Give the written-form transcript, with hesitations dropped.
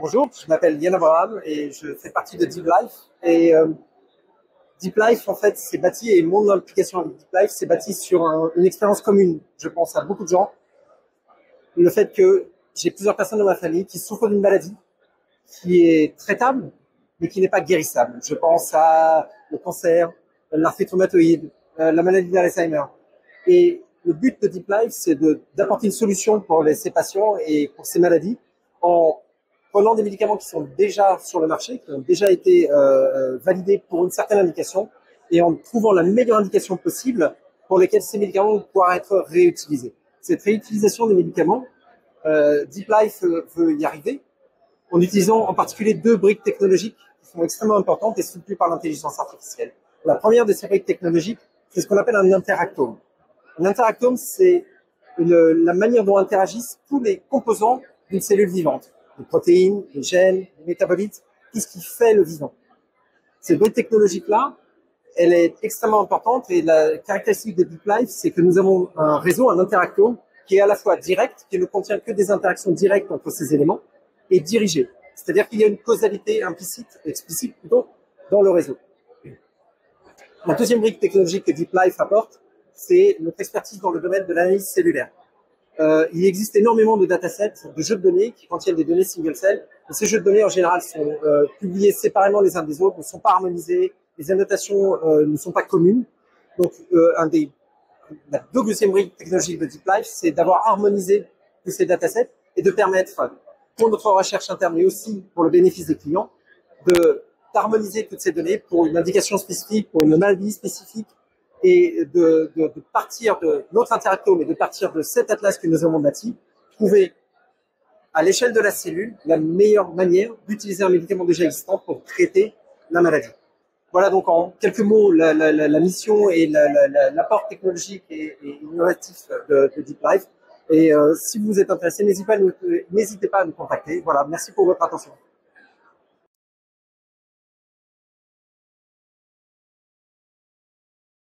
Bonjour, je m'appelle Yann Abraham et je fais partie de Deep Life. Et Deep Life, en fait, c'est bâti, et mon implication avec Deep Life, c'est bâti sur une expérience commune. Je pense à beaucoup de gens. Le fait que j'ai plusieurs personnes dans ma famille qui souffrent d'une maladie qui est traitable, mais qui n'est pas guérissable. Je pense à le cancer, l'arthrite rhumatoïde, la maladie d'Alzheimer. Et le but de Deep Life, c'est d'apporter une solution pour ces patients et pour ces maladies en prenant des médicaments qui sont déjà sur le marché, qui ont déjà été validés pour une certaine indication, et en trouvant la meilleure indication possible pour lesquelles ces médicaments vont pouvoir être réutilisés. Cette réutilisation des médicaments, Deep Life veut y arriver en utilisant en particulier deux briques technologiques qui sont extrêmement importantes et soutenues par l'intelligence artificielle. La première de ces briques technologiques, c'est ce qu'on appelle un interactome. Un interactome, c'est la manière dont interagissent tous les composants d'une cellule vivante. Les protéines, les gènes, les métabolites, tout ce qui fait le vivant. Cette brique technologique-là, elle est extrêmement importante, et la caractéristique de Deep Life, c'est que nous avons un réseau, un interactome, qui est à la fois direct, qui ne contient que des interactions directes entre ces éléments, et dirigé. C'est-à-dire qu'il y a une causalité explicite plutôt, dans le réseau. La deuxième brique technologique que Deep Life apporte, c'est notre expertise dans le domaine de l'analyse cellulaire. Il existe énormément de datasets, de jeux de données qui contiennent des données single cell. Et ces jeux de données, en général, sont publiés séparément les uns des autres, ne sont pas harmonisés, les annotations ne sont pas communes. Donc, la deuxième brique technologique de Deep Life, c'est d'avoir harmonisé tous ces datasets et de permettre, pour notre recherche interne, mais aussi pour le bénéfice des clients, d'harmoniser toutes ces données pour une indication spécifique, pour une maladie spécifique, et de partir de notre interactome et de partir de cet atlas que nous avons bâti, trouver à l'échelle de la cellule la meilleure manière d'utiliser un médicament déjà existant pour traiter la maladie. Voilà donc en quelques mots la mission et l'apport technologique et innovatif de Deep Life. Et si vous êtes intéressé, n'hésitez pas à nous contacter. Voilà, merci pour votre attention.